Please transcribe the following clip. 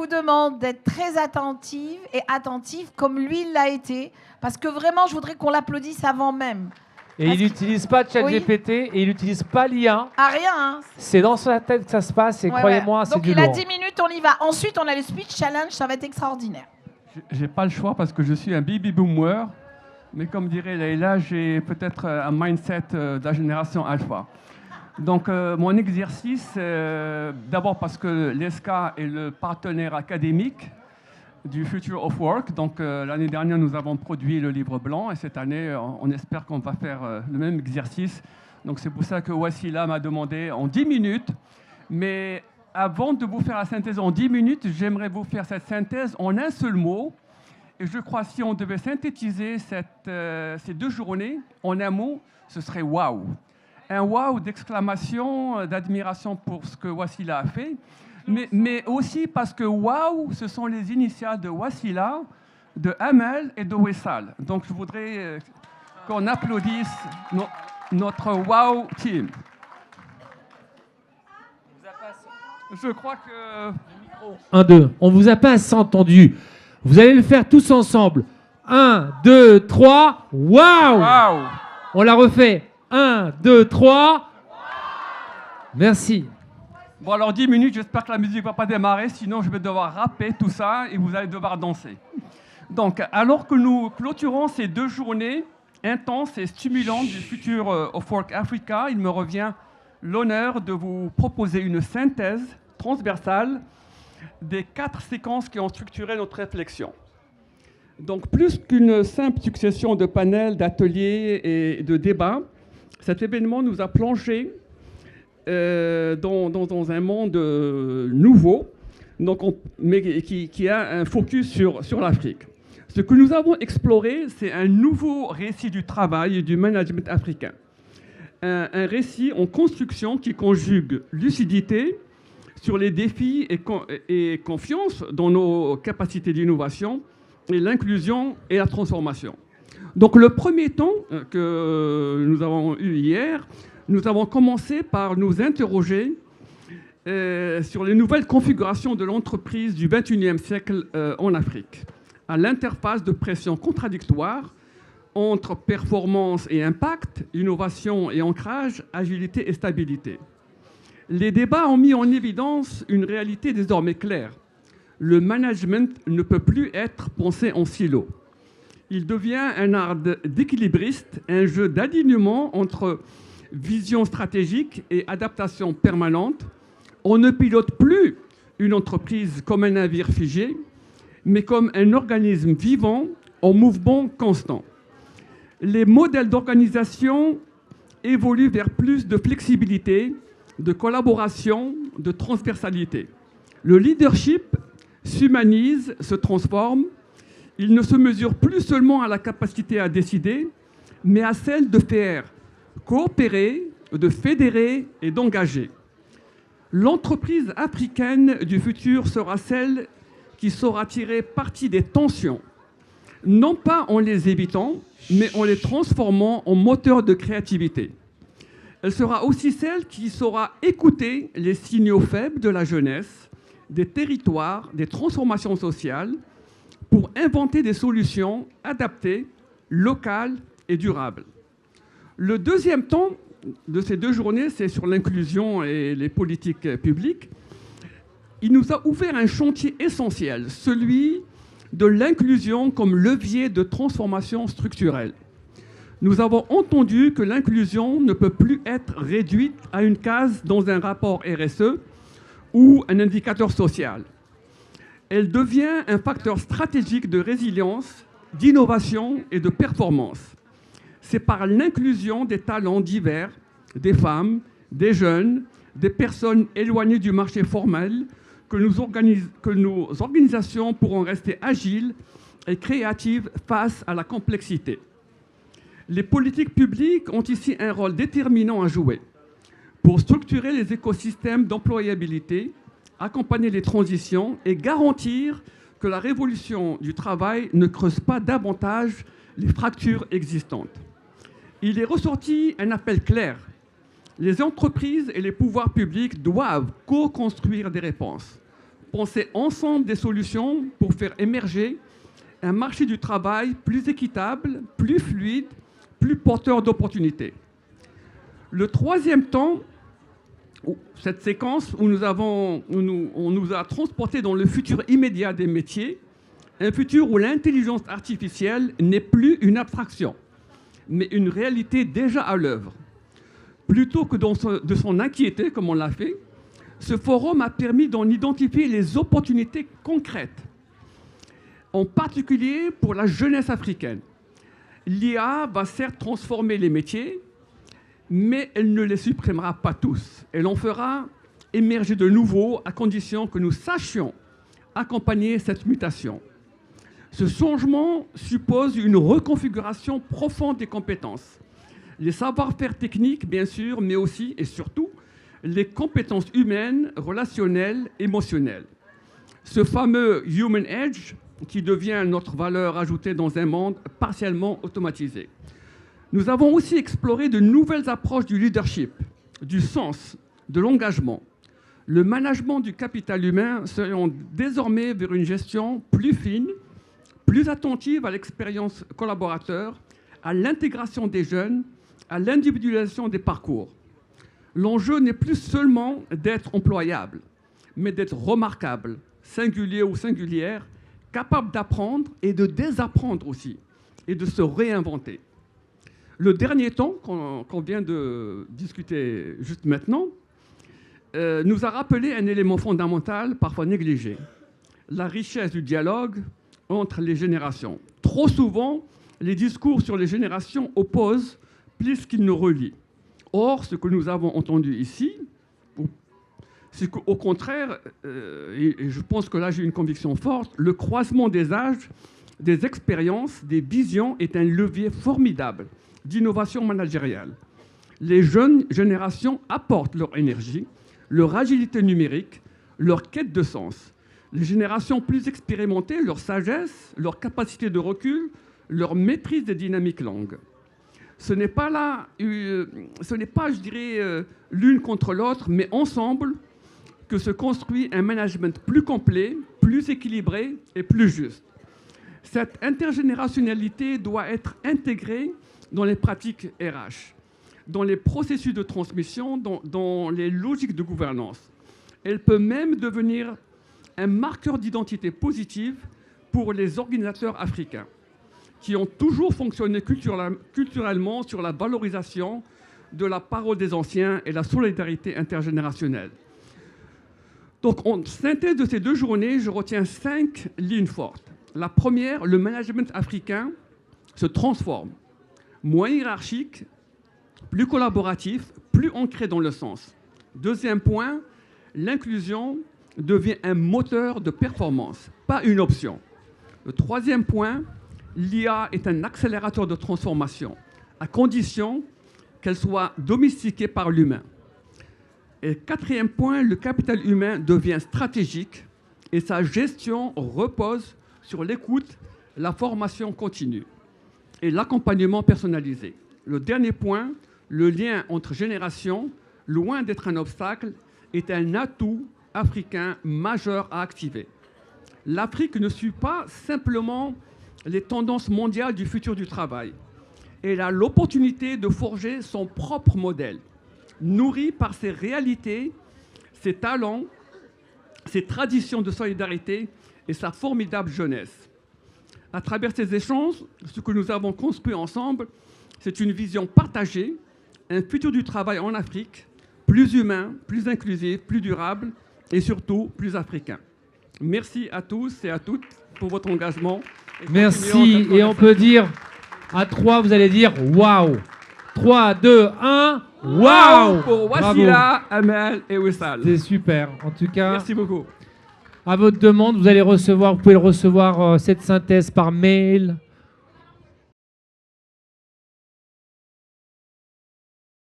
vous demande d'être très attentive et attentif comme lui il l'a été, parce que vraiment, je voudrais qu'on l'applaudisse avant même. Et il n'utilise pas ChatGPT et il n'utilise pas l'IA. Ah, rien, hein. C'est dans sa tête que ça se passe et croyez-moi, c'est du lourd. Donc il a 10 minutes, on y va. Ensuite, on a le speech challenge, ça va être extraordinaire. J'ai pas le choix parce que je suis un baby boomer, mais comme dirait Leïla, j'ai peut-être un mindset de la génération alpha. Donc mon exercice, d'abord parce que l'ESCA est le partenaire académique du Future of Work. Donc l'année dernière, nous avons produit le livre blanc et cette année, on espère qu'on va faire le même exercice. Donc c'est pour ça que Wassila m'a demandé en 10 minutes. Mais avant de vous faire la synthèse en 10 minutes, j'aimerais vous faire cette synthèse en un seul mot. Et je crois que si on devait synthétiser ces 2 journées en un mot, ce serait « waouh ». Un « waouh » d'exclamation, d'admiration pour ce que Wassila a fait. Mais aussi parce que waouh, ce sont les initiales de Wassila, de Amel et de Wessal. Donc je voudrais qu'on applaudisse notre wow team. Je crois que... 1, 2. On vous a pas assez entendu. Vous allez le faire tous ensemble. 1, 2, 3. Waouh! Wow. On la refait. 1, 2, 3. Merci. Bon, alors 10 minutes, j'espère que la musique ne va pas démarrer, sinon je vais devoir rapper tout ça et vous allez devoir danser. Donc, alors que nous clôturons ces 2 journées intenses et stimulantes du Future of Work Africa, il me revient l'honneur de vous proposer une synthèse transversale des 4 séquences qui ont structuré notre réflexion. Donc, plus qu'une simple succession de panels, d'ateliers et de débats, cet événement nous a plongé dans un monde nouveau, donc mais qui a un focus sur l'Afrique. Ce que nous avons exploré, c'est un nouveau récit du travail et du management africain. Un récit en construction qui conjugue lucidité sur les défis et confiance dans nos capacités d'innovation et l'inclusion et la transformation. Donc le premier temps que nous avons eu hier, nous avons commencé par nous interroger sur les nouvelles configurations de l'entreprise du XXIe siècle en Afrique, à l'interface de pressions contradictoires entre performance et impact, innovation et ancrage, agilité et stabilité. Les débats ont mis en évidence une réalité désormais claire. Le management ne peut plus être pensé en silo. Il devient un art d'équilibriste, un jeu d'alignement entre vision stratégique et adaptation permanente. On ne pilote plus une entreprise comme un navire figé, mais comme un organisme vivant en mouvement constant. Les modèles d'organisation évoluent vers plus de flexibilité, de collaboration, de transversalité. Le leadership s'humanise, se transforme. Il ne se mesure plus seulement à la capacité à décider, mais à celle de faire coopérer, de fédérer et d'engager. L'entreprise africaine du futur sera celle qui saura tirer parti des tensions, non pas en les évitant, mais en les transformant en moteurs de créativité. Elle sera aussi celle qui saura écouter les signaux faibles de la jeunesse, des territoires, des transformations sociales, pour inventer des solutions adaptées, locales et durables. Le deuxième temps de ces 2 journées, c'est sur l'inclusion et les politiques publiques. Il nous a ouvert un chantier essentiel, celui de l'inclusion comme levier de transformation structurelle. Nous avons entendu que l'inclusion ne peut plus être réduite à une case dans un rapport RSE ou un indicateur social. Elle devient un facteur stratégique de résilience, d'innovation et de performance. C'est par l'inclusion des talents divers, des femmes, des jeunes, des personnes éloignées du marché formel, que nos organisations pourront rester agiles et créatives face à la complexité. Les politiques publiques ont ici un rôle déterminant à jouer pour structurer les écosystèmes d'employabilité, accompagner les transitions et garantir que la révolution du travail ne creuse pas davantage les fractures existantes. Il est ressorti un appel clair. Les entreprises et les pouvoirs publics doivent co-construire des réponses. penser ensemble des solutions pour faire émerger un marché du travail plus équitable, plus fluide, plus porteur d'opportunités. Le troisième temps, cette séquence où on nous a transportés dans le futur immédiat des métiers, un futur où l'intelligence artificielle n'est plus une abstraction, mais une réalité déjà à l'œuvre. Plutôt que de s'en inquiéter, comme on l'a fait, ce forum a permis d'en identifier les opportunités concrètes, en particulier pour la jeunesse africaine. L'IA va certes transformer les métiers, mais elle ne les supprimera pas tous. Elle en fera émerger de nouveaux à condition que nous sachions accompagner cette mutation. Ce changement suppose une reconfiguration profonde des compétences. Les savoir-faire techniques, bien sûr, mais aussi et surtout les compétences humaines, relationnelles, émotionnelles. Ce fameux Human Edge qui devient notre valeur ajoutée dans un monde partiellement automatisé. Nous avons aussi exploré de nouvelles approches du leadership, du sens, de l'engagement. Le management du capital humain sera désormais vers une gestion plus fine, plus attentive à l'expérience collaborateur, à l'intégration des jeunes, à l'individualisation des parcours. L'enjeu n'est plus seulement d'être employable, mais d'être remarquable, singulier ou singulière, capable d'apprendre et de désapprendre aussi, et de se réinventer. Le dernier temps, qu'on vient de discuter juste maintenant, nous a rappelé un élément fondamental, parfois négligé, la richesse du dialogue entre les générations. Trop souvent, les discours sur les générations opposent plus qu'ils ne relient. Or, ce que nous avons entendu ici, c'est qu'au contraire, et je pense que là j'ai une conviction forte, le croisement des âges, des expériences, des visions est un levier formidable d'innovation managériale. Les jeunes générations apportent leur énergie, leur agilité numérique, leur quête de sens. Les générations plus expérimentées, leur sagesse, leur capacité de recul, leur maîtrise des dynamiques langues. Ce n'est pas, je dirais, l'une contre l'autre, mais ensemble que se construit un management plus complet, plus équilibré et plus juste. Cette intergénérationnalité doit être intégrée dans les pratiques RH, dans les processus de transmission, dans les logiques de gouvernance. Elle peut même devenir un marqueur d'identité positive pour les organisateurs africains, qui ont toujours fonctionné culturellement sur la valorisation de la parole des anciens et la solidarité intergénérationnelle. Donc, en synthèse de ces 2 journées, je retiens 5 lignes fortes. La première, le management africain se transforme, moins hiérarchique, plus collaboratif, plus ancré dans le sens. Deuxième point, l'inclusion devient un moteur de performance, pas une option. Le troisième point, l'IA est un accélérateur de transformation, à condition qu'elle soit domestiquée par l'humain. Et quatrième point, le capital humain devient stratégique et sa gestion repose sur l'écoute, la formation continue et l'accompagnement personnalisé. Le dernier point, le lien entre générations, loin d'être un obstacle, est un atout africain majeur à activer. L'Afrique ne suit pas simplement les tendances mondiales du futur du travail. Elle a l'opportunité de forger son propre modèle, nourri par ses réalités, ses talents, ses traditions de solidarité et sa formidable jeunesse. À travers ces échanges, ce que nous avons construit ensemble, c'est une vision partagée, un futur du travail en Afrique, plus humain, plus inclusif, plus durable et surtout plus africain. Merci à tous et à toutes pour votre engagement. Merci, et on peut dire, à 3, vous allez dire « Waouh ». 3, 2, 1, waouh pour Wassila, Amel et Wissal. C'est super, en tout cas. Merci beaucoup. À votre demande, vous pouvez recevoir cette synthèse par mail,